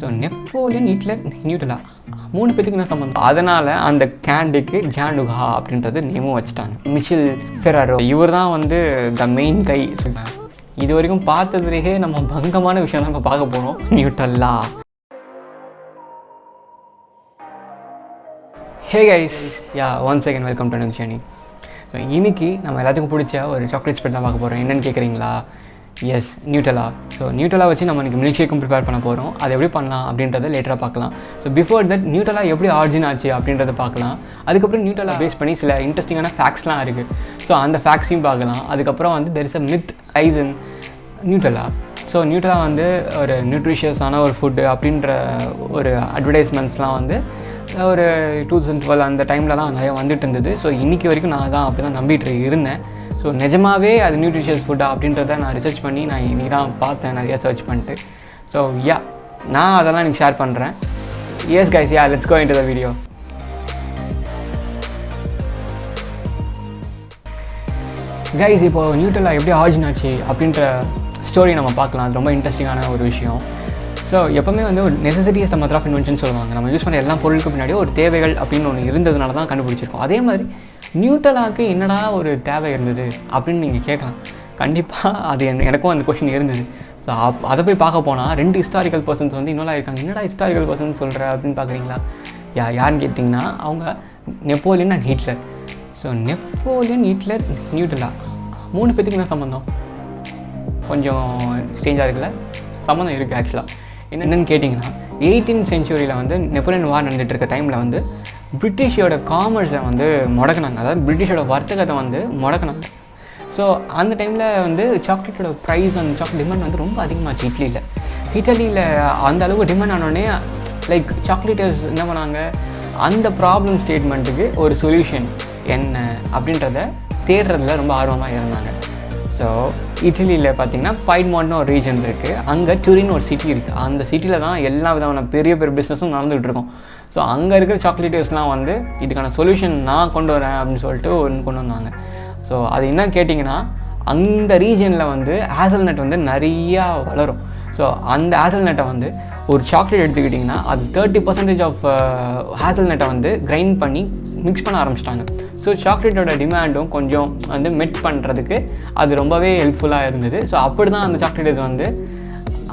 So Napoleon, Hitler, Nutella 3 பேத்துக்கு என்ன சம்மந்தம்? அதனால் அந்த கேண்டிக்கு ஜாண்டுகா அப்படின்றது நேமும் வச்சுட்டாங்க. மிஷில் ஃபெராரோ இவர் தான் வந்து த மெயின் கை. இது வரைக்கும் பார்த்ததுலேயே நம்ம பங்கமான விஷயம் தான் இப்போ பார்க்க போகிறோம். Nutella. Hey guys, once again welcome to new journey. So இன்றைக்கி நம்ம எல்லாத்துக்கும் பிடிச்ச ஒரு சாக்லேட் ஸ்ப்ரெட் தான் பார்க்க போகிறோம். என்னென்னு கேட்குறீங்களா? எஸ், நியூட்டலா. ஸோ நியூட்டலா வச்சு நம்ம இன்றைக்கி மில்க் ஷேக்கும் ப்ரிப்பேர் பண்ண போகிறோம். அதை எப்படி பண்ணலாம் அப்படின்றத லேட்டராக பார்க்கலாம். ஸோ பிஃபோர் தட் நியூட்டலா எப்படி ஆரிஜின் ஆச்சு அப்படின்றத பார்க்கலாம். அதுக்கப்புறம் நியூட்டலா பேஸ் பண்ணி சில இன்ட்ரெஸ்டிங்கான ஃபேக்ட்ஸ்லாம் இருக்குது. ஸோ அந்த ஃபேக்ட்ஸையும் பார்க்கலாம். அதுக்கப்புறம் வந்து there is a myth rice in Nutella. So Nutella வந்து ஒரு நியூட்ரிஷியஸான ஒரு ஃபுட்டு அப்படின்ற ஒரு அட்வர்டைஸ்மெண்ட்ஸ்லாம் வந்து ஒரு 2012 அந்த டைம்லலாம் நிறையா வந்துட்டு இருந்தது. ஸோ இன்றைக்கி வரைக்கும் நான் தான் அப்படி தான் நம்பிட்டு இருந்தேன். ஸோ நிஜமாகவே அது நியூட்ரிஷியஸ் ஃபுட்டா அப்படின்றத நான் ரிசர்ச் பண்ணி நான் இன்றைக்கி தான் பார்த்தேன், நிறையா சர்ச் பண்ணிட்டு. ஸோ நான் அதெல்லாம் எனக்கு ஷேர் பண்ணுறேன். Yes guys, let's go into the video. Guys, இப்போது நியூட்டலா எப்படி ஆரிஜின் ஆச்சு அப்படின்ற ஸ்டோரி நம்ம பார்க்கலாம். அது ரொம்ப இன்ட்ரெஸ்டிங்கான ஒரு விஷயம். ஸோ எப்போவுமே வந்து ஒரு necessity is the mother of invention சொல்லுவாங்க. நம்ம யூஸ் பண்ணுற எல்லா பொருளுக்கு பின்னாடி ஒரு தேவைகள் அப்படின்னு ஒன்று இருந்ததுனால தான் கண்டுபிடிச்சிருக்கோம். அதே மாதிரி நியூட்டலாவுக்கு என்னடா ஒரு தேவை இருந்தது அப்படின்னு நீங்கள் கேட்கலாம். கண்டிப்பாக அது எனக்கும் அந்த கொஷின் இருந்தது. ஸோ அதை போய் பார்க்க போனால் 2 ஹிஸ்டாரிக்கல் பர்சன்ஸ் வந்து இன்னொரு இருக்காங்க. என்னடா ஹிஸ்டாரிக்கல் பர்சன் சொல்கிற அப்படின்னு பார்க்குறீங்களா? யாருன்னு கேட்டிங்கன்னா அவங்க Napoleon and Hitler. So Napoleon, Hitler, Nutella 3 பேத்துக்கு என்ன சம்மந்தம்? கொஞ்சம் ஸ்ட்ரேஞ்சாக இருக்குல்ல? சம்மந்தம் இருக்குது ஆக்சுவலாக. என்னென்னு கேட்டிங்கன்னா 18th சென்ச்சுரியில் வந்து நெப்போலியன் வார் நடந்துகிட்டு இருக்க டைமில் வந்து பிரிட்டிஷோட காமர்ஸை வந்து முடக்கினாங்க. அதாவது பிரிட்டிஷோட வர்த்தகத்தை வந்து முடக்கினாங்க. ஸோ அந்த டைமில் வந்து சாக்லேட்டோட ப்ரைஸ் அண்ட் சாக்லேட் டிமாண்ட் வந்து ரொம்ப அதிகமாச்சு இட்லியில் அந்த அளவுக்கு டிமாண்ட் ஆனோடனே லைக் சாக்லேட்டர்ஸ் என்ன பண்ணாங்க, அந்த ப்ராப்ளம் ஸ்டேட்மெண்ட்டுக்கு ஒரு சொல்யூஷன் என்ன அப்படின்றத தேடுறதுல ரொம்ப ஆர்வமாக இருந்தாங்க. ஸோ இட்லியில் பார்த்திங்கன்னா பைட்மாண்ட்னு ஒரு ரீஜன் இருக்குது. அங்கே டுரின் ஒரு சிட்டி இருக்குது. அந்த சிட்டியில் தான் எல்லா விதமான பெரிய பிஸ்னஸும் நடந்துகிட்டு இருக்கும். ஸோ அங்கே இருக்கிற சாக்லேட்டர்ஸ்லாம் வந்து இதுக்கான சொல்யூஷன் நான் கொண்டு வரேன் அப்படின்னு சொல்லிட்டு ஒன்று கொண்டு வந்தாங்க. ஸோ அது என்ன கேட்டிங்கன்னா, அந்த ரீஜனில் வந்து ஹேசல்நட் வந்து நிறையா வளரும். ஸோ அந்த ஹேசல்நட்டை வந்து ஒரு சாக்லேட் எடுத்துக்கிட்டிங்கன்னா அது 30% ஆஃப் ஹேசல்நட்டை வந்து கிரைண்ட் பண்ணி மிக்ஸ் பண்ண ஆரம்பிச்சிட்டாங்க. ஸோ சாக்லேட்டோட டிமாண்டும் கொஞ்சம் வந்து மெட் பண்ணுறதுக்கு அது ரொம்பவே ஹெல்ப்ஃபுல்லாக இருந்தது. ஸோ அப்படி தான் அந்த சாக்லேட்டர்ஸ் வந்து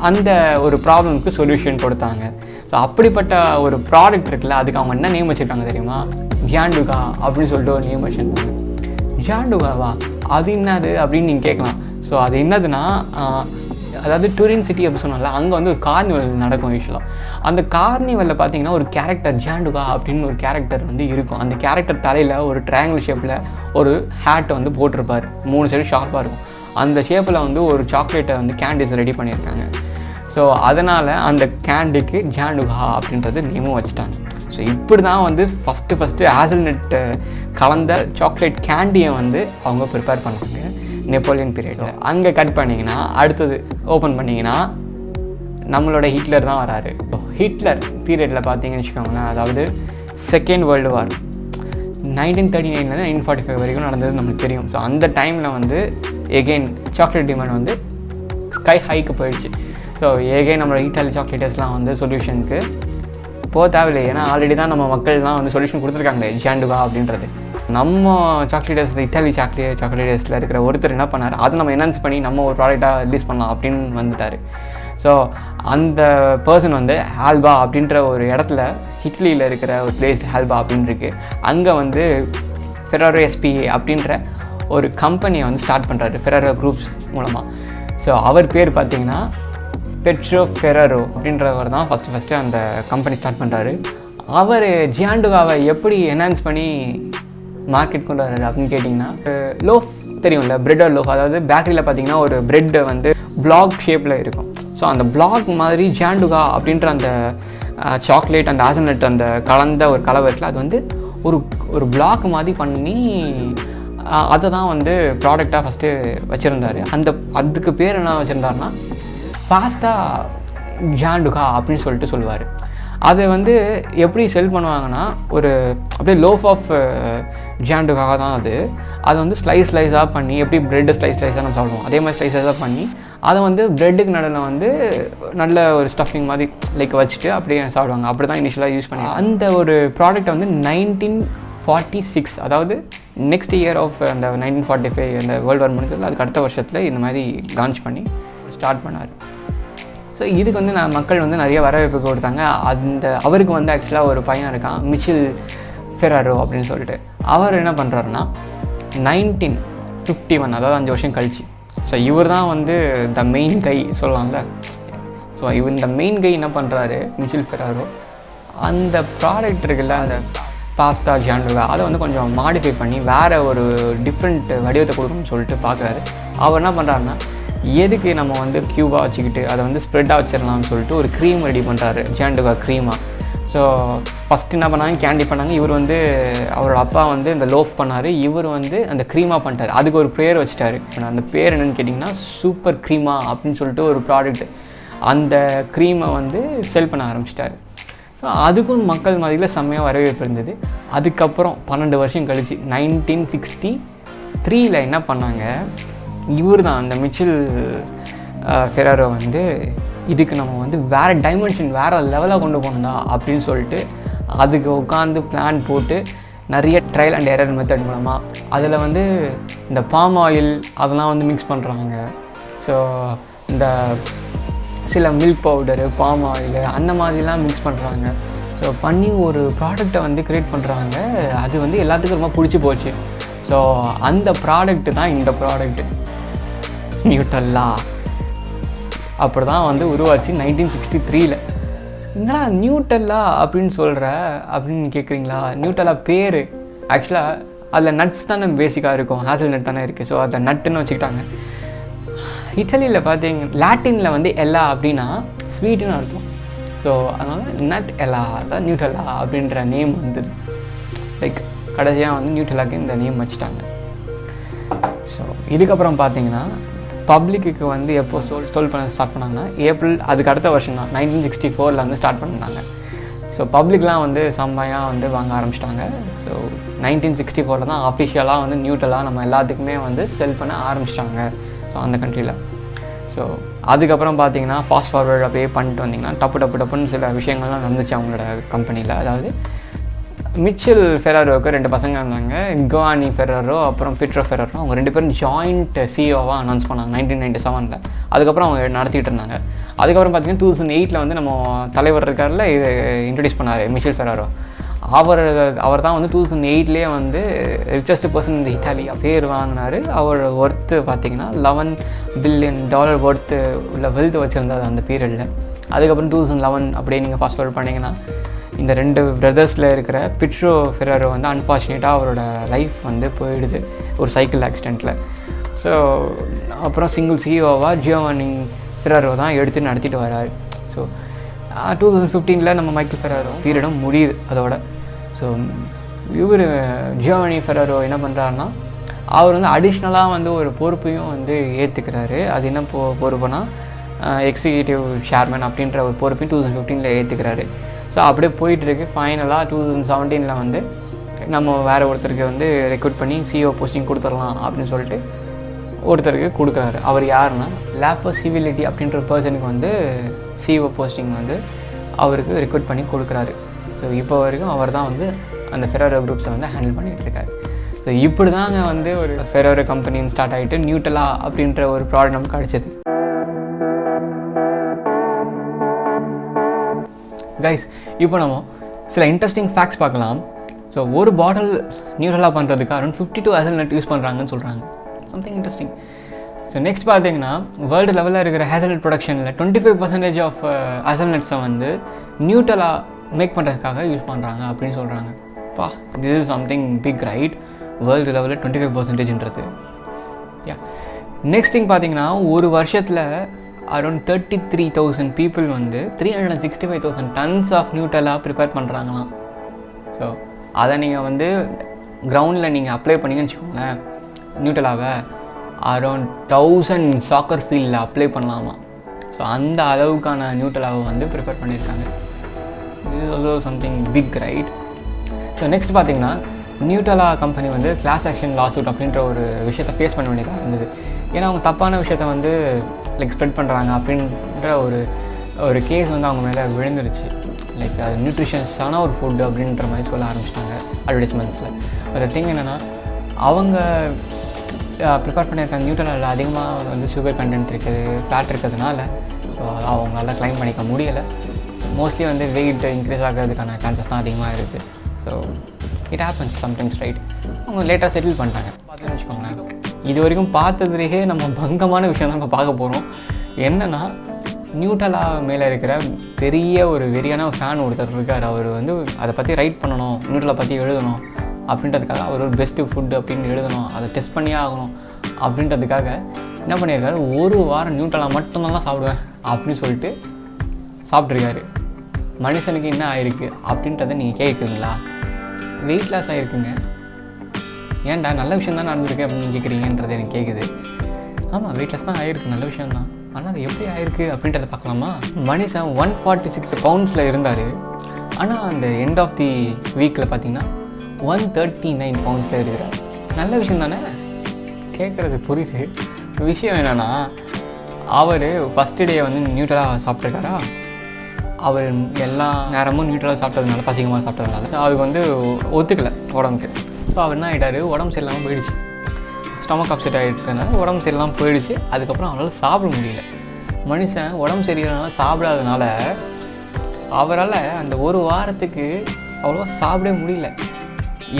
அந்த ஒரு ப்ராப்ளம்க்கு சொல்யூஷன் கொடுத்தாங்க. ஸோ அப்படிப்பட்ட ஒரு ப்ராடக்ட் இருக்குல்ல, அதுக்கு அவங்க என்ன நேம் வச்சுருக்காங்க தெரியுமா? ஜாண்டுகா அப்படின்னு சொல்லிட்டு ஒரு நேம் வச்சுருந்தாங்க. ஜாண்டுகாவா? அது என்னது அப்படின்னு நீங்கள் கேட்கலாம். ஸோ அது என்னதுன்னா, அதாவது டுரின் சிட்டி அப்படி சொன்னால அங்கே வந்து ஒரு கார்னிவல் நடக்கும் யூஸ்வலாக. அந்த கார்னிவலில் பார்த்தீங்கன்னா ஒரு கேரக்டர் ஜாண்டுகா அப்படின்னு ஒரு கேரக்டர் வந்து இருக்கும். அந்த கேரக்டர் தலையில் ஒரு ட்ரையாங்கிள் ஷேப்பில் ஒரு ஹேட்டை வந்து போட்டிருப்பார். 3 சைடு ஷார்ப்பாக இருக்கும். அந்த ஷேப்பில் வந்து ஒரு சாக்லேட்டை வந்து கேண்டிஸ் ரெடி பண்ணியிருக்காங்க. ஸோ அதனால் அந்த கேண்டிக்கு ஜாண்டுகா அப்படின்றது நேமும் வச்சுட்டாங்க. ஸோ இப்படி தான் வந்து ஃபஸ்ட்டு ஹேசல்நட்டு கலந்த சாக்லேட் கேண்டியை வந்து அவங்க ப்ரிப்பேர் பண்ணாங்க நெப்போலியன் பீரியடில். அங்கே கட் பண்ணிங்கன்னா அடுத்தது ஓப்பன் பண்ணிங்கன்னா நம்மளோட ஹிட்லர் தான் வராரு. ஹிட்லர் பீரியடில் பார்த்தீங்கன்னு வச்சுக்கோங்களேன், அதாவது செகண்ட் வேர்ல்டு வார் 1939 1945 வரைக்கும் நடந்தது நம்மளுக்கு தெரியும். ஸோ அந்த டைமில் வந்து எகெயின் சாக்லேட் டிமாண்ட் வந்து ஸ்கை ஹைக்கு போயிடுச்சு. ஸோ எகெயின் நம்மளோட இட்டாலி சாக்லேட்டர்ஸ்லாம் வந்து சொல்யூஷனுக்கு போக தேவையில்லை. ஏன்னா ஆல்ரெடி தான் நம்ம மக்கள்லாம் வந்து சொல்யூஷன் கொடுத்துருக்காங்க ஜாண்டுகா அப்படின்றது. நம்ம சாக்லேட்டர்ஸ் இட்டாலி சாக்லேட்டர்ஸில் இருக்கிற ஒருத்தர் என்ன பண்ணார், அதை நம்ம என்ஹான்ஸ் பண்ணி நம்ம ஒரு ப்ராடக்டாக ரிலீஸ் பண்ணலாம் அப்படின்னு வந்துட்டார். ஸோ அந்த பர்சன் வந்து ஆல்பா அப்படின்ற ஒரு இடத்துல இட்லியில் இருக்கிற ஒரு பிளேஸ் ஆல்பா அப்படின்னு இருக்குது. அங்கே வந்து ஃபெராரோ எஸ்பிஏ அப்படின்ற ஒரு கம்பெனியை வந்து ஸ்டார்ட் பண்ணுறாரு ஃபெராரோ குரூப்ஸ் மூலமாக. ஸோ அவர் பேர் பார்த்திங்கன்னா பெட்ரோ ஃபெராரோ அப்படின்றவர் தான் ஃபஸ்ட்டு அந்த கம்பெனி ஸ்டார்ட் பண்ணுறாரு. அவர் ஜியாண்டுகாவை எப்படி என்ஹான்ஸ் பண்ணி மார்க்கெட் கொண்டு வர்றாரு அப்படின்னு கேட்டிங்கன்னா, லோஃப் தெரியும்ல, பிரெட் ஆர் லோஃப். அதாவது பேக்கரியில் பார்த்திங்கன்னா ஒரு பிரெட்டு வந்து பிளாக் ஷேப்பில் இருக்கும். ஸோ அந்த பிளாக் மாதிரி ஜாண்டுகா அப்படின்ற அந்த சாக்லேட் அந்த ஹேசல்நட் அந்த கலந்த ஒரு கலவை இருக்குல்ல, அது வந்து ஒரு பிளாக் மாதிரி பண்ணி அதை தான் வந்து ப்ராடக்டாக ஃபஸ்ட்டு வச்சுருந்தார். அதுக்கு பேர் என்ன வச்சுருந்தாருன்னா பாஸ்தா ஜாண்டுகா அப்படின்னு சொல்லிட்டு சொல்லுவார். அதை வந்து எப்படி செல் பண்ணுவாங்கன்னா, ஒரு அப்படியே லோஃப் ஆஃப் ஜாண்டுக்காக தான் அதை வந்து ஸ்லைஸாக பண்ணி, எப்படி ப்ரெட்டு ஸ்லைஸாக நம்ம சாப்பிடுவோம் அதே மாதிரி ஸ்லைஸாக பண்ணி அதை வந்து ப்ரெட்டுக்கு நடுவில் வந்து நல்ல ஒரு ஸ்டஃபிங் மாதிரி லைக் வச்சுட்டு அப்படியே சாப்பிடுவாங்க. அப்படி தான் இனிஷியலாக யூஸ் பண்ணி அந்த ஒரு ப்ராடக்ட்டை வந்து 1946, அதாவது நெக்ஸ்ட் இயர் ஆஃப் அந்த 1945 அந்த வேர்ல்டு வார் முடிஞ்சதில் அதுக்கு அடுத்த வருஷத்தில் இந்த மாதிரி லான்ச் பண்ணி ஸ்டார்ட் பண்ணார். ஸோ இதுக்கு வந்து மக்கள் வந்து நிறைய வரவேற்பு கொடுத்தாங்க. அவருக்கு வந்து ஆக்சுவலாக ஒரு பையன் இருக்கான், மிச்சல் ஃபெராரோ அப்படின்னு சொல்லிட்டு. அவர் என்ன பண்ணுறாருன்னா 1951, அதாவது 5 வருஷம் கழிச்சு, ஸோ இவர் தான் வந்து த மெயின் கை சொல்லலாம்ல. ஸோ இந்த மெயின் கை என்ன பண்ணுறாரு, மிச்சல் ஃபெராரோ, அந்த ப்ராடக்ட் இருக்குல்ல, அந்த பாஸ்தா ஜாண்டுவா, அதை வந்து கொஞ்சம் மாடிஃபை பண்ணி வேறு ஒரு டிஃப்ரெண்ட் வடிவத்தை கொடுக்கணும்னு சொல்லிட்டு பார்க்குறாரு. அவர் என்ன பண்ணுறாருன்னா, எதுக்கு நம்ம வந்து க்யூபாக வச்சுக்கிட்டு அதை வந்து ஸ்ப்ரெட்டாக வச்சிடலாம்னு சொல்லிட்டு ஒரு க்ரீம் ரெடி பண்ணுறாரு, ஜாண்டுவா க்ரீமாக. ஸோ ஃபஸ்ட்டு என்ன பண்ணாங்க, கேண்டி பண்ணாங்க. இவர் வந்து அவரோட அப்பா வந்து இந்த லோஃப் பண்ணார், இவர் வந்து அந்த க்ரீமாக பண்ணிட்டார். அதுக்கு ஒரு பேர் வச்சுட்டாரு. அந்த பேர் என்னென்னு கேட்டிங்கன்னா சூப்பர் க்ரீமா அப்படின்னு சொல்லிட்டு ஒரு ப்ராடக்ட். அந்த க்ரீமை வந்து செல் பண்ண ஆரம்பிச்சிட்டாரு. ஸோ அதுக்கும் மக்கள் மத்தியில் செம்மையாக வரவேற்பு இருந்தது. அதுக்கப்புறம் 12 வருஷம் கழிச்சு 1963 என்ன பண்ணாங்க, இவர் தான் அந்த மிச்சல் ஃபெராரோ வந்து இதுக்கு நம்ம வந்து வேறு டைமென்ஷன், வேறு லெவலாக கொண்டு போகணும்டா அப்படின்னு சொல்லிட்டு அதுக்கு உட்காந்து பிளான் போட்டு நிறைய ட்ரையல் அண்ட் எரர் மெத்தட் மூலமாக அதில் வந்து இந்த பாம் ஆயில் அதெல்லாம் வந்து மிக்ஸ் பண்ணுறாங்க. ஸோ இந்த சில மில்க் பவுடரு, பாம் ஆயில் அந்த மாதிரிலாம் மிக்ஸ் பண்ணுறாங்க. ஸோ பண்ணி ஒரு ப்ராடக்டை வந்து க்ரியேட் பண்ணுறாங்க. அது வந்து எல்லாத்துக்கும் ரொம்ப பிடிச்சி போச்சு. ஸோ அந்த ப்ராடக்ட்டு தான் இந்த ப்ராடக்ட்டு, நியூட்டல்லா. அப்படி தான் வந்து உருவாச்சு 1963. என்னடா நியூட்டல்லா அப்படின்னு சொல்கிற அப்படின்னு கேட்குறீங்களா? நியூட்டல்லா பேர் ஆக்சுவலாக அதில் நட்ஸ் தானே பேசிக்காக இருக்கும், ஹேசல் நட் தானே இருக்குது. ஸோ அதை நட்டுன்னு வச்சுக்கிட்டாங்க. இட்டலியில் பார்த்தீங்க, லாட்டினில் வந்து எல்லா அப்படின்னா ஸ்வீட்டுன்னு அர்த்தம். ஸோ அதனால் நட் எல்லா தான் நியூட்டல்லா அப்படின்ற நேம் வந்தது. லைக் கடைசியாக வந்து நியூட்டல்லாக்கு இந்த நேம் வச்சுட்டாங்க. ஸோ இதுக்கப்புறம் பார்த்தீங்கன்னா பப்ளிக்கு வந்து எப்போ ஸ்டோல் பண்ண ஸ்டார்ட் பண்ணாங்கன்னா ஏப்ரல், அதுக்கு அடுத்த வருஷம் தான் 1964 வந்து ஸ்டார்ட் பண்ணாங்க. ஸோ பப்ளிக்லாம் வந்து செம்மையாக வந்து வாங்க ஆரம்பிச்சிட்டாங்க. ஸோ 1964 தான் அஃபிஷியலாக வந்து நியூட்டல்லா நம்ம எல்லாத்துக்குமே வந்து செல் பண்ண ஆரம்பிச்சிட்டாங்க. ஸோ அந்த கண்ட்ரியில். ஸோ அதுக்கப்புறம் பார்த்தீங்கன்னா ஃபாஸ்ட் ஃபார்வர்ட் அப்படியே பண்ணிட்டு வந்திங்கன்னா டப்புன்னு சில விஷயங்கள்லாம் நடந்துச்சு அவங்களோட கம்பெனியில். அதாவது மிச்சல் ஃபெராரோவுக்கு 2 பசங்க இருந்தாங்க, கிவானி ஃபெராரோ அப்புறம் பிட்ரோ ஃபெராரோ. அவங்க 2 பேரும் ஜாயிண்ட் சிஇஓவாக அனௌன்ஸ் பண்ணாங்க 1997. அதுக்கப்புறம் அவங்க நடத்திட்டு இருந்தாங்க. அதுக்கப்புறம் பார்த்தீங்கன்னா 2008 வந்து நம்ம தலைவர் இருக்கார்ல, இது இன்ட்ரடியூஸ் பண்ணார் மிச்சல் ஃபெராரோ. அவர் தான் வந்து 2008 வந்து ரிச்சஸ்ட் பர்சன் இந்த இத்தாலியா பேர் வாங்கினார். அவர் ஒர்த்து பார்த்திங்கன்னா $11 பில்லியன் ஒர்த்து உள்ள வெல்த் வச்சுருந்தார் அந்த பீரியடில். அதுக்கப்புறம் 2011 அப்படியே நீங்கள் ஃபாஸ்ட் ஃபார்வர்ட் பண்ணிங்கன்னா இந்த 2 பிரதர்ஸில் இருக்கிற பிட்ரோ ஃபெராரோ வந்து அன்ஃபார்ச்சுனேட்டாக அவரோட லைஃப் வந்து போயிடுது ஒரு சைக்கிள் ஆக்சிடெண்ட்டில். ஸோ அப்புறம் சிங்கிள் சிஇஓவாக ஜியோவானி ஃபெராரோ தான் எடுத்து நடத்திட்டு வர்றாரு. ஸோ 2015 நம்ம மைக்கேல் ஃபெராரோ பீரியடும் முடியுது அதோட. ஸோ இவர் ஜியோவானி ஃபெராரோ என்ன பண்ணுறாருன்னா, அவர் வந்து அடிஷ்னலாக வந்து ஒரு பொறுப்பையும் வந்து ஏற்றுக்கிறாரு. அது என்ன பொறுப்புனா எக்ஸிக்யூட்டிவ் சேர்மன் அப்படின்ற ஒரு பொறுப்பையும் 2015 ஏற்றுக்கிறாரு. ஸோ அப்படியே போயிட்டுருக்கு. ஃபைனலாக 2017 வந்து நம்ம வேறு ஒருத்தருக்கு வந்து ரெக்ரூட் பண்ணி சிஇஓ போஸ்டிங் கொடுத்துடலாம் அப்படின்னு சொல்லிட்டு ஒருத்தருக்கு கொடுக்குறாரு. அவர் யாருன்னா லேப்போ சிவிலிட்டி அப்படின்ற பர்சனுக்கு வந்து சிஇஓ போஸ்டிங் வந்து அவருக்கு ரெக்ரூட் பண்ணி கொடுக்குறாரு. ஸோ இப்போ வரைக்கும் அவர் தான் வந்து அந்த ஃபெராரோ குரூப்ஸை வந்து ஹேண்டில் பண்ணிகிட்ருக்காரு. ஸோ இப்படி தாங்க வந்து ஒரு ஃபெராரோ கம்பெனின்னு ஸ்டார்ட் ஆகிட்டு நியூட்டல்லா அப்படின்ற ஒரு ப்ராடக்ட் நமக்கு கிடச்சிது. கைஸ், இப்போ நம்ம சில இன்ட்ரெஸ்டிங் ஃபேக்ட்ஸ் பார்க்கலாம். ஸோ ஒரு பாட்டில் நியூட்ரலாக பண்ணுறதுக்கு அரௌண்ட் 52 ஹேசல்நட் யூஸ் பண்ணுறாங்கன்னு சொல்கிறாங்க. Something interesting. ஸோ நெக்ஸ்ட் பார்த்தீங்கன்னா வேர்ல்டு லெவலில் இருக்கிற ஹேசல்நட் ப்ரொடக்ஷனில் 25% ஆஃப் ஹேசல்நட்ஸை வந்து நியூட்ரலா மேக் பண்ணுறதுக்காக யூஸ் பண்ணுறாங்க அப்படின்னு சொல்கிறாங்க. பா, this is something big right. World லெவலில் 25%ன்றது. யா, நெக்ஸ்ட் திங் பார்த்தீங்கன்னா ஒரு வருஷத்தில் அரௌண்ட் 33,000 பீப்புள் வந்து 365,000 tons ஆஃப் நியூட்டல்லா ப்ரிப்பேர் பண்ணுறாங்களாம். ஸோ அதை நீங்கள் வந்து கிரவுண்டில் நீங்கள் அப்ளை பண்ணிங்கன்னு வச்சுக்கோங்களேன், நியூட்டல்லாவை அரௌண்ட் 1000 சாக்கர் ஃபீல்டில் அப்ளை பண்ணலாமா. ஸோ அந்த அளவுக்கான நியூட்டல்லாவை வந்து ப்ரிப்பேர் பண்ணியிருக்காங்க. this is also something big, right? So next பார்த்தீங்கன்னா நியூட்டலா கம்பெனி வந்து கிளாஸ் ஆக்ஷன் லாசூட் அப்படின்ற ஒரு விஷயத்தை ஃபேஸ் பண்ண வேண்டியதாக இருந்தது. ஏன்னா அவங்க தப்பான விஷயத்த வந்து லைக் ஸ்ப்ரெட் பண்ணுறாங்க அப்படின்ற ஒரு கேஸ் வந்து அவங்க மேலே விழுந்துருச்சு. லைக் அது நியூட்ரிஷன்ஸான ஒரு ஃபுட்டு அப்படின்ற மாதிரி சொல்ல ஆரம்பிச்சிட்டாங்க அட்வர்டைஸ்மெண்ட்ஸில். அந்த திங் என்னென்னா அவங்க ப்ரிப்பேர் பண்ணியிருக்க நியூட்ரலில் அதிகமாக வந்து சுகர் கண்டென்ட் இருக்குது, ஃபேட் இருக்கிறதுனால ஸோ அவங்களால கிளைம் பண்ணிக்க முடியலை. மோஸ்ட்லி வந்து வெயிட் இன்க்ரீஸ் ஆகிறதுக்கான சான்சஸ் தான் அதிகமாக இருக்குது. So it happens sometimes, right? அவங்க லேட்டாக செட்டில் பண்ணிட்டாங்க. பார்த்துன்னு வச்சுக்கோங்களேன், இது வரைக்கும் பார்த்ததுலேயே நம்ம பங்கமான விஷயம் தான் நம்ம பார்க்க போகிறோம். என்னென்னா நியூட்டலா மேலே இருக்கிற பெரிய ஒரு வெறியான ஃபேன் ஒருத்தர் இருக்கார். அவர் வந்து அதை பற்றி ரைட் பண்ணணும், நியூட்டலா பற்றி எழுதணும் அப்படின்றதுக்காக அவர் ஒரு பெஸ்ட்டு ஃபுட்டு அப்படின்னு எழுதணும், அதை டெஸ்ட் பண்ணியே ஆகணும் அப்படின்றதுக்காக என்ன பண்ணியிருக்காரு, ஒரு வாரம் நியூட்டலா மட்டும்தான் சாப்பிடுவேன் அப்படின்னு சொல்லிட்டு சாப்பிட்ருக்காரு. மனுஷனுக்கு என்ன ஆயிருக்கு அப்படின்றத நீங்கள் கேட்குறீங்களா? வெயிட் லாஸ் ஆகிருக்குங்க. ஏன்டா நல்ல விஷயம் தான் நடந்திருக்கு அப்படின்னு நீங்கள் கேட்குறீங்கன்றது எனக்கு கேட்குது. ஆமாம், வெயிட் லாஸ் தான் ஆகிருக்கு, நல்ல விஷயம் தான். ஆனால் அது எப்படி ஆயிருக்கு அப்படின்றத பார்க்கலாமா? மனுஷன் 146 பவுண்ட்ஸில் இருந்தார். ஆனால் அந்த எண்ட் ஆஃப் தி வீக்கில் பார்த்தீங்கன்னா 139 பவுண்ட்ஸில் இருக்கிறார். நல்ல விஷயம் தானே? கேட்குறது புரியுது. விஷயம் என்னென்னா, அவர் ஃபஸ்ட்டு டே வந்து நியூட்ரலாக சாப்பிட்ருக்காரா, அவர் எல்லா நேரமும் நியூட்ரலாக சாப்பிட்டதுனால, பசிகமாக சாப்பிட்டதுனால அதுக்கு வந்து ஒத்துக்கலை உடம்புக்கு. ஸோ அவர் என்ன ஆகிட்டார், உடம்பு சரியில்லாமல் போயிடுச்சு. ஸ்டொமக் அப்செட் ஆகிட்டதுனால உடம்பு சரியில்லாமல் போயிடுச்சு. அதுக்கப்புறம் அவரால் சாப்பிட முடியல. மனுஷன் உடம்பு சரியில்லைனால சாப்பிடாதனால அவரால் அந்த ஒரு வாரத்துக்கு அவ்வளோவா சாப்பிடவே முடியல.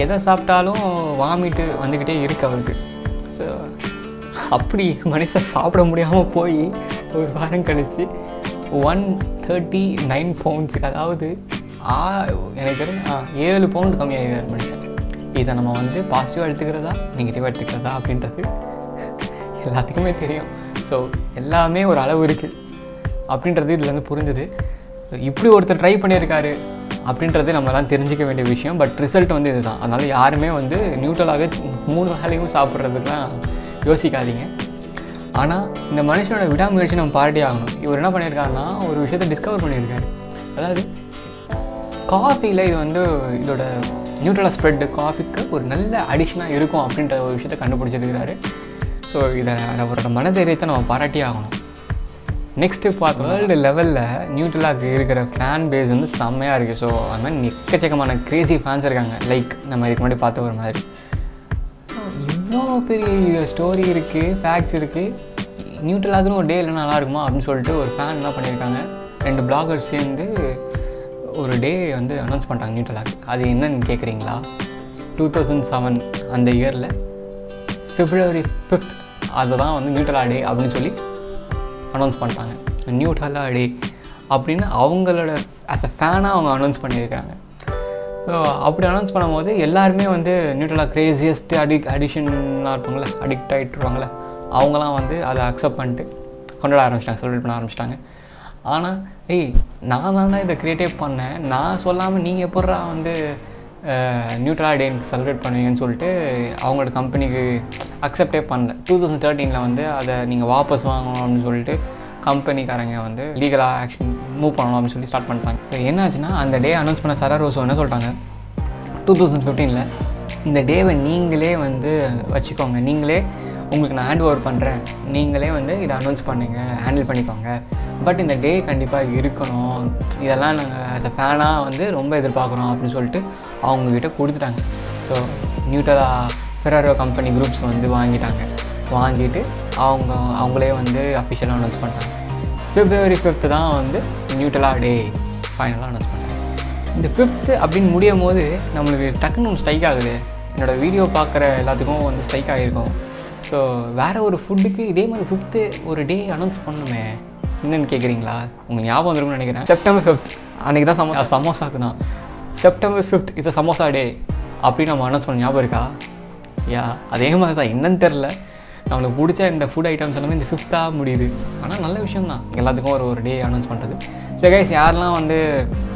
எதை சாப்பிட்டாலும் வாமிட்டு வந்துக்கிட்டே இருக்குது அவருக்கு. ஸோ அப்படி மனுஷன் சாப்பிட முடியாமல் போய் ஒரு வாரம் கழித்து 139 பவுண்ட்ஸுக்கு, அதாவது எனக்கு தெரியும் 7 பவுண்டு கம்மியாகிடுவார் மனுஷன். இதை நம்ம வந்து பாசிட்டிவாக எடுத்துக்கிறதா நெகட்டிவாக எடுத்துக்கிறதா அப்படின்றது எல்லாத்துக்குமே தெரியும். ஸோ எல்லாமே ஒரு அளவு இருக்குது அப்படின்றது இதுலேருந்து புரிஞ்சுது. இப்படி ஒருத்தர் ட்ரை பண்ணியிருக்காரு அப்படின்றது நம்மளாம் தெரிஞ்சிக்க வேண்டிய விஷயம். பட் ரிசல்ட் வந்து இது தான். அதனால் யாருமே வந்து நியூட்ரலாகவே 3 வேளையும் சாப்பிட்றதுக்குலாம் யோசிக்காதீங்க. ஆனால் இந்த மனுஷனோட விடாமுயற்சி நம்ம பாராட்டி ஆகணும். இவர் என்ன பண்ணியிருக்காருன்னா, ஒரு விஷயத்தை டிஸ்கவர் பண்ணியிருக்காரு. அதாவது காஃபியில் இது வந்து இதோட நியூட்ரலா ஸ்ப்ரெட்டு காஃபிக்கு ஒரு நல்ல அடிஷனாக இருக்கும் அப்படின்ற ஒரு விஷயத்தை கண்டுபிடிச்சிருக்கிறாரு. ஸோ இதை அவரோட மனதைரியத்தை நம்ம பாராட்டி ஆகணும். நெக்ஸ்ட்டு பார்த்தோம், வேர்ல்டு லெவலில் நியூட்ரலாக்கு இருக்கிற ஃபேன் பேஸ் வந்து செம்மையாக இருக்குது. ஸோ அது மாதிரி எக்கச்சக்கமான கிரேசி ஃபேன்ஸ் இருக்காங்க. லைக் நம்ம இதுக்கு முன்னாடி பார்த்த ஒரு மாதிரி இவ்வளோ பெரிய ஸ்டோரி இருக்குது, ஃபேக்ட்ஸ் இருக்குது. நியூட்ரலாக்குன்னு ஒரு டே இல்லைன்னா நல்லா இருக்குமா அப்படின்னு சொல்லிட்டு ஒரு ஃபேன் என்ன பண்ணியிருக்காங்க, 2 பிளாகர்ஸ் சேர்ந்து ஒரு டே வந்து அனௌன்ஸ் பண்ணிட்டாங்க நியூட்ரலாக்கு. அது என்னன்னு கேட்குறீங்களா? 2007 அந்த இயரில் February 5th அதை தான் வந்து நியூட்ரலா டே அப்படின்னு சொல்லி அனௌன்ஸ் பண்ணிட்டாங்க. நியூட்ரலா டே அப்படின்னு அவங்களோட ஆஸ் அ ஃபேனாக அவங்க அனௌன்ஸ் பண்ணியிருக்காங்க. ஸோ அப்படி அனௌன்ஸ் பண்ணும்போது எல்லாருமே வந்து நியூட்ரலா கிரேசியஸ்ட் அடிஷன்லாம் இருப்பாங்களே, அடிக்ட் ஆகிட்டுருவாங்களே, அவங்களாம் வந்து அதை அக்செப்ட் பண்ணிட்டு கொண்டாட ஆரம்பிச்சிட்டாங்க, செலிப்ரேட் பண்ண ஆரம்பிச்சிட்டாங்க. ஆனால் நான் தானே இதை க்ரியேட்டே பண்ணேன், நான் சொல்லாமல் நீங்கள் எப்பட்றா வந்து நியூட்ரலா டேன்னு செலிப்ரேட் பண்ணுவீங்கன்னு சொல்லிட்டு அவங்களோட கம்பெனிக்கு அக்செப்டே பண்ணல. 2013 வந்து அதை நீங்கள் வாபஸ் வாங்கணும் அப்படின்னு சொல்லிட்டு கம்பெனிக்காரங்க வந்து லீகலாக ஆக்ஷன் மூவ் பண்ணணும் அப்படின்னு சொல்லி ஸ்டார்ட் பண்ணிட்டாங்க. என்னாச்சுன்னா, அந்த டே அனௌன்ஸ் பண்ண சரா ரோசோ என்ன சொல்லிட்டாங்க, 2015 இந்த டேவை நீங்களே வந்து வச்சுக்கோங்க, நீங்களே உங்களுக்கு நான் ஹேண்ட் ஓவர் பண்ணுறேன், நீங்களே வந்து இதை அனௌன்ஸ் பண்ணுங்க, ஹேண்டில் பண்ணிக்கோங்க. பட் இந்த டே கண்டிப்பாக இருக்கணும், இதெல்லாம் நாங்கள் ஆஸ் அ ஃபேனாக வந்து ரொம்ப எதிர்பார்க்குறோம் அப்படின்னு சொல்லிட்டு அவங்கக்கிட்ட கொடுத்துட்டாங்க. ஸோ நியூட்ரலா ஃபெராரோ கம்பெனி குரூப்ஸ் வந்து வாங்கிட்டு அவங்களே வந்து அஃபிஷியலாக அனௌன்ஸ் பண்ணிட்டாங்க. February 5th தான் வந்து நியூட்ரலா டே ஃபைனலாக அனௌன்ஸ் பண்ணாங்க. இந்த 5th அப்படின்னு முடியும் போது நம்மளுக்கு டக்குன்னு ஒன்று ஸ்ட்ரைக் ஆகுது. என்னோடய வீடியோ பார்க்குற எல்லாத்துக்கும் வந்து ஸ்ட்ரைக் ஆகிருக்கும். ஸோ வேறு ஒரு ஃபுட்டுக்கு இதே மாதிரி 5th ஒரு டே அனௌன்ஸ் பண்ணணுமே, என்னென்னு கேட்குறீங்களா? உங்களுக்கு ஞாபகம் வந்துருக்குன்னு நினைக்கிறேன். September 5th அன்றைக்கி தான் சமோசாக்கு தான் September 5th is a samosa day அப்படின்னு நம்ம அனௌன்ஸ் பண்ண ஞாபகம் இருக்கா? அதே மாதிரி தான், என்னன்னு தெரில, நம்மளுக்கு பிடிச்ச இந்த ஃபுட் ஐட்டம்ஸ் எல்லாமே இந்த 5th முடியுது. ஆனால் நல்ல விஷயம் தான் எல்லாத்துக்கும் ஒரு டே அனௌன்ஸ் பண்ணுறது. ஸோ கைஸ், யாரெல்லாம் வந்து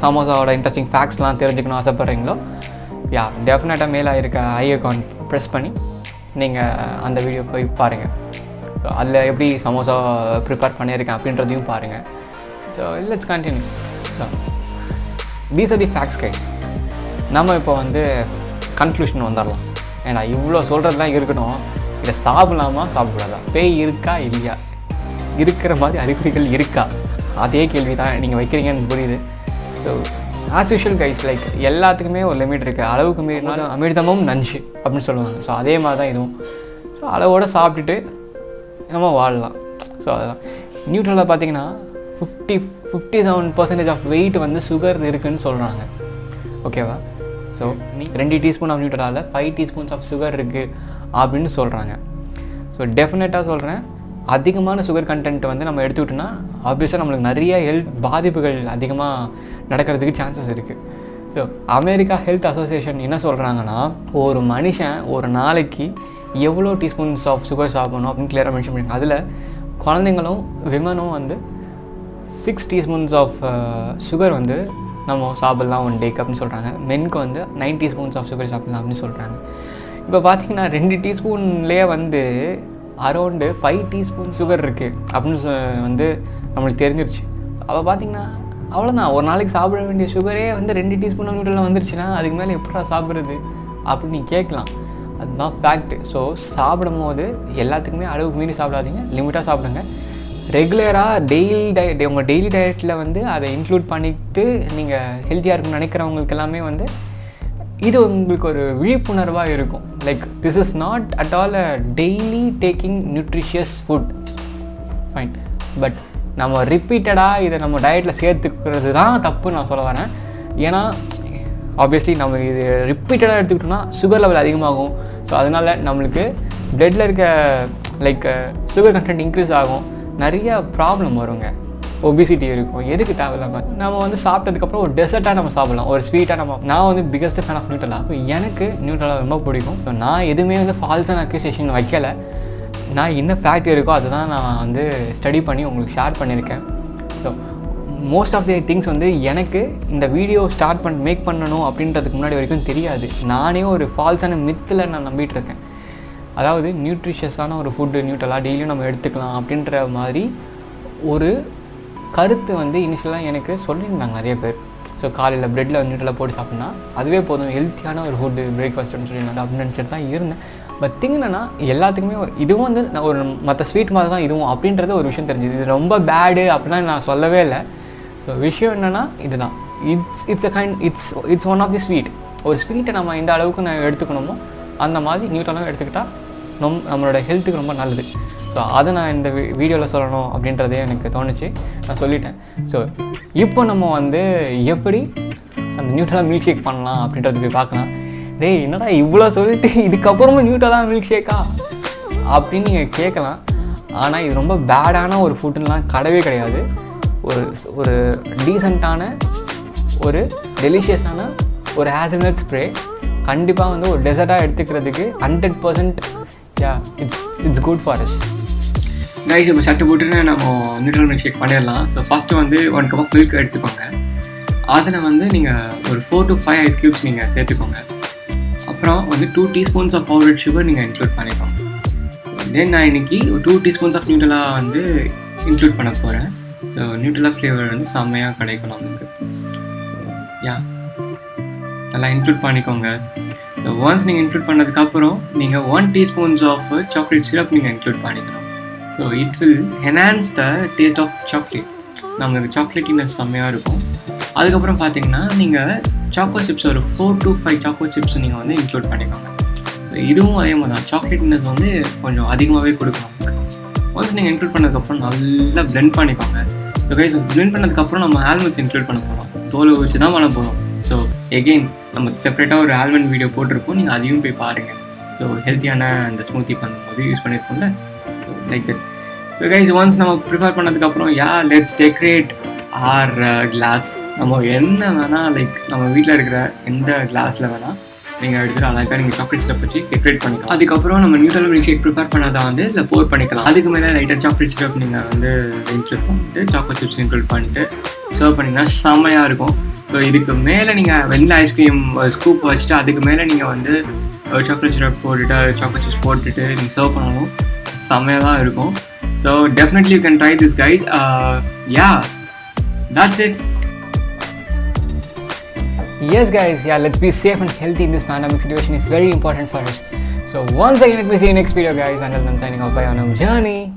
சமோசாவோட இன்ட்ரெஸ்டிங் ஃபேக்ட்ஸ்லாம் தெரிஞ்சுக்கணும் ஆசைப்பட்றீங்களோ, டெஃபினட்டாக மேலே இருக்க ஐ அக்கௌண்ட் ப்ரெஸ் பண்ணி நீங்கள் அந்த வீடியோ போய் பாருங்கள். ஸோ அதில் எப்படி சமோசா ப்ரிப்பேர் பண்ணியிருக்கேன் அப்படின்றதையும் பாருங்கள். So let's continue. So these are the facts guys. நம்ம இப்போ வந்து கன்க்ளூஷன் வந்துடலாம். ஏன்னா இவ்வளோ சொல்கிறதுலாம் இருக்கட்டும், இதை சாப்பிடலாமா சாப்பிடக்கூடாதா, பேய் இருக்கா இல்லையா, இருக்கிற மாதிரி அறிகுறிகள் இருக்கா, அதே கேள்வி தான் நீங்கள் வைக்கிறீங்கன்னு புரியுது. So as usual guys, like எல்லாத்துக்குமே ஒரு லிமிட் இருக்குது. அளவுக்கு மீறினாலும் அமிர்தமும் நஞ்சு அப்படின்னு சொல்லுவாங்க. ஸோ அதே மாதிரி தான் இதுவும். ஸோ அளவோடு சாப்பிட்டுட்டு நம்ம வாழலாம். ஸோ அதுதான் நியூட்ரலாக பார்த்தீங்கன்னா 57% ஆஃப் வெயிட் வந்து சுகர் இருக்குதுன்னு சொல்கிறாங்க. ஓகேவா? ஸோ நீ 2 டீஸ்பூன் ஆஃப் நியூட்ரலாவில் 5 டீஸ்பூன்ஸ் ஆஃப் சுகர் இருக்குது அப்படின்னு சொல்கிறாங்க. ஸோ டெஃபினட்டாக சொல்கிறேன், அதிகமான சுகர் கண்டென்ட் வந்து நம்ம எடுத்துக்கிட்டோன்னா ஆப்வியஸாக நம்மளுக்கு நிறைய ஹெல்த் பாதிப்புகள் அதிகமாக நடக்கிறதுக்கு சான்சஸ் இருக்குது. ஸோ அமெரிக்கா ஹெல்த் அசோசியேஷன் என்ன சொல்கிறாங்கன்னா, ஒரு மனுஷன் ஒரு நாளைக்கு எவ்வளோ டீஸ்பூன்ஸ் ஆஃப் சுகர் சாப்பிடணும் அப்படின்னு கிளியராக மென்ஷன் பண்ணியிருக்காங்க. அதில் குழந்தைங்களும் விமனும் வந்து 6 டீஸ்பூன்ஸ் ஆஃப் சுகர் வந்து நம்ம சாப்பிட்லாம் ஒன் டேக்கு அப்படின்னு சொல்கிறாங்க. மென்க்கு வந்து 9 டீஸ்பூன்ஸ் ஆஃப் சுகர் சாப்பிட்லாம் அப்படின்னு சொல்கிறாங்க. இப்போ பார்த்திங்கன்னா 2 டீஸ்பூன்லேயே வந்து அரௌண்டு 5 டீஸ்பூன் சுகர் இருக்குது அப்படின்னு வந்து நம்மளுக்கு தெரிஞ்சிருச்சு. அப்போ பார்த்திங்கன்னா அவ்வளோதான், ஒரு நாளைக்கு சாப்பிட வேண்டிய சுகரே வந்து 2 டீஸ்பூன் நியூட்ரலில் வந்துருச்சுன்னா அதுக்கு மேலே எப்படா சாப்பிட்றது அப்படின்னு நீங்கள் கேட்கலாம். அதுதான் ஃபேக்ட்டு. ஸோ சாப்பிடும் போது எல்லாத்துக்குமே அளவுக்கு மீறி சாப்பிடாதீங்க, லிமிட்டாக சாப்பிடுங்க. ரெகுலராக உங்கள் டெய்லி டயட்டில் வந்து அதை இன்க்ளூட் பண்ணிவிட்டு நீங்கள் ஹெல்த்தியாக இருக்குன்னு நினைக்கிறவங்களுக்கு எல்லாமே வந்து இது உங்களுக்கு ஒரு விழிப்புணர்வாக இருக்கும். Like this is not at all a daily taking nutritious food, fine. But நம்ம ரிப்பீட்டடாக இதை நம்ம டயட்டில் சேர்த்துக்கிறது தான் தப்பு நான் சொல்ல வரேன். ஏன்னா ஆப்வியஸ்லி நம்ம இது ரிப்பீட்டடாக எடுத்துக்கிட்டோம்னா சுகர் லெவல் அதிகமாகும். ஸோ அதனால் நம்மளுக்கு பிளட்டில் இருக்க லைக் சுகர் கண்டென்ட் இன்க்ரீஸ் ஆகும், நிறைய ப்ராப்ளம் வருங்க, ஒபிசிட்டி இருக்கும். எதுக்கு தேவையில்லாமல் நம்ம வந்து சாப்பிட்டதுக்கப்புறம் ஒரு டெசர்ட்டாக நம்ம சாப்பிட்லாம், ஒரு ஸ்வீட்டாக நான் வந்து பிகஸ்ட் ஃபேன் ஆஃப் நியூட்ரலா. இப்போ எனக்கு நியூட்ரலா ரொம்ப பிடிக்கும். ஸோ நான் எதுவுமே வந்து ஃபால்ஸான அக்யூசேஷன் வைக்கலை. நான் என்ன ஃபேக்ட் இருக்கோ அதை தான் நான் வந்து ஸ்டடி பண்ணி உங்களுக்கு ஷேர் பண்ணியிருக்கேன். So most of the things வந்து எனக்கு இந்த வீடியோ மேக் பண்ணணும் அப்படின்றதுக்கு முன்னாடி வரைக்கும் தெரியாது. நானே ஒரு ஃபால்ஸான மித்தில் நான் நம்பிட்டு இருக்கேன். அதாவது நியூட்ரிஷியஸான ஒரு ஃபுட்டு நியூட்ரலா டெய்லியும் நம்ம எடுத்துக்கலாம் அப்படின்ற மாதிரி ஒரு கருத்து வந்து இனிஷியலாக எனக்கு சொல்லியிருந்தாங்க நிறைய பேர். ஸோ காலையில் ப்ரெட்டில் வந்து நியூட்ரலாக போட்டு சாப்பிட்னா அதுவே போதும், ஹெல்த்தியான ஒரு ஃபுட்டு பிரேக்ஃபாஸ்ட்னு சொல்லியிருந்தாங்க அப்படின்னு நினச்சிட்டு தான் இருந்தேன். பட் திங் என்னன்னா, எல்லாத்துக்குமே இதுவும் வந்து ஒரு மற்ற ஸ்வீட் மாதிரி தான் இதுவும் அப்படின்றது ஒரு விஷயம் தெரிஞ்சுது. இது ரொம்ப பேடு அப்படிலாம் நான் சொல்லவே இல்லை. ஸோ விஷயம் என்னென்னா இதுதான், it's one of the sweet. ஒரு ஸ்வீட்டை நம்ம எந்த அளவுக்கு நான் எடுத்துக்கணுமோ அந்த மாதிரி நியூட்ரலாக எடுத்துக்கிட்டால் நம்மளோட ஹெல்த்துக்கு ரொம்ப நல்லது. ஸோ அதை நான் இந்த வீடியோவில் சொல்லணும் அப்படின்றதே எனக்கு தோணுச்சு, நான் சொல்லிட்டேன். ஸோ இப்போ நம்ம வந்து எப்படி அந்த நியூட்ரலாக மில்க் ஷேக் பண்ணலாம் அப்படின்றது போய் பார்க்கலாம். டேய் என்னடா இவ்வளோ சொல்லிட்டு இதுக்கப்புறமும் நியூட்ரலாக மில்க் ஷேக்கா அப்படின்னு நீங்கள் கேட்கலாம். ஆனால் இது ரொம்ப பேடான ஒரு ஃபுட்டுலாம் கிடையாது. ஒரு டீசெண்டான ஒரு டெலிஷியஸான ஒரு ஹேசல்நட் ஸ்ப்ரே கண்டிப்பாக வந்து ஒரு டெசர்ட்டாக எடுத்துக்கிறதுக்கு 100% it's good for us. Guys இப்போ சட்டு போட்டுன்னு நம்ம நியூட்ரல் மில்க் ஷேக் பண்ணிடலாம். ஸோ ஃபஸ்ட்டு வந்து 1 கப் ஆஃப் மில்க் எடுத்துக்கோங்க. அதில் வந்து நீங்கள் ஒரு 4 to 5 ஐஸ் க்யூப்ஸ் நீங்கள் சேர்த்துக்கோங்க. அப்புறம் வந்து 2 டீஸ்பூன்ஸ் ஆஃப் பவுடர்ட் சுகர் நீங்கள் இன்க்ளூட் பண்ணிக்கோங்க. தென் நான் இன்றைக்கி 2 டீஸ்பூன்ஸ் ஆஃப் நியூட்ரலா வந்து இன்க்ளூட் பண்ண போகிறேன். ஸோ நியூட்ரலா ஃப்ளேவர் வந்து செம்மையாக கிடைக்கும் நமக்கு. நல்லா இன்க்ளூட் பண்ணிக்கோங்க. ஒன்ஸ் நீங்கள் இன்க்ளூட் பண்ணதுக்கப்புறம் நீங்கள் 1 டீஸ்பூன்ஸ் ஆஃப் சாக்லேட் சிரப் நீங்கள் இன்க்ளூட் பண்ணிக்கணும். So it will enhance the taste of chocolate. நம்மளுக்கு சாக்லேட்டினஸ் செம்மையாக இருக்கும். அதுக்கப்புறம் பார்த்தீங்கன்னா நீங்கள் சாக்கோ சிப்ஸ் ஒரு 4 to 5 சாக்கோ சிப்ஸ் நீங்கள் வந்து இன்க்ளூட் பண்ணிக்கோங்க. ஸோ இதுவும் அதே மாதிரி தான், சாக்லேட்னஸ் வந்து கொஞ்சம் அதிகமாகவே கொடுக்கும் நமக்கு. ஒன்ஸ் நீங்கள் இன்க்ளூட் பண்ணதுக்கப்புறம் நல்லா பிளெண்ட் பண்ணிக்கோங்க. ஸோ கைஸ் பிளெண்ட் பண்ணதுக்கப்புறம் நம்ம ஆல்மண்ட்ஸ் இன்க்ளூட் பண்ண போகிறோம், தோலை வச்சு தான் பண்ண போகிறோம். ஸோ எகெயின் நம்ம செப்பரேட்டாக ஒரு ஆல்மண்ட் வீடியோ போட்டிருப்போம், நீங்கள் அதையும் போய் பாருங்கள். ஸோ ஹெல்த்தியான அந்த ஸ்மூத்தி பண்ணும்போது யூஸ் பண்ணியிருக்கோம்ல, like that. So guys once நம்ம ப்ரிப்பேர் பண்ணதுக்கப்புறம் லெட்ஸ் டெக்கரேட் ஆர் கிளாஸ். நம்ம என்ன வேணால் லைக் நம்ம வீட்டில் இருக்கிற எந்த கிளாஸில் வேணால் நீங்கள் எடுத்துகிட்டு அழகாக நீங்கள் சாக்லேட் சிரப் வச்சு டெக்கரேட் பண்ணிக்கலாம். அதுக்கப்புறம் நம்ம நியூட்ரல் மில்க் ஷேக் ப்ரிப்பேர் பண்ணாதான் வந்து இதில் போர் பண்ணிக்கலாம். அதுக்கு மேலே லைட்டாக சாக்லேட் சிரப் நீங்கள் வந்து இன்க்ளூட் பண்ணிட்டு சாக்லேட் சிப்ஸ் இன்க்ளூட் பண்ணிட்டு சர்வ் பண்ணிங்கன்னா செம்மையாக இருக்கும். ஸோ இதுக்கு மேலே நீங்கள் வெண்ணிலா ஐஸ்கிரீம் ஸ்கூப் வச்சுட்டு அதுக்கு மேலே நீங்கள் வந்து சாக்லேட் சிரப் போட்டுட்டு சாக்லேட் சிப்ஸ் போட்டுட்டு நீங்கள் சர்வ் பண்ணணும், செம்மையாக தான் இருக்கும். So definitely you can try this guys. that's it. Yes guys, yeah, let's be safe and healthy in this pandemic situation. It's very important for us. So once again, let me see you next video guys. Until then, signing off, bye on our journey.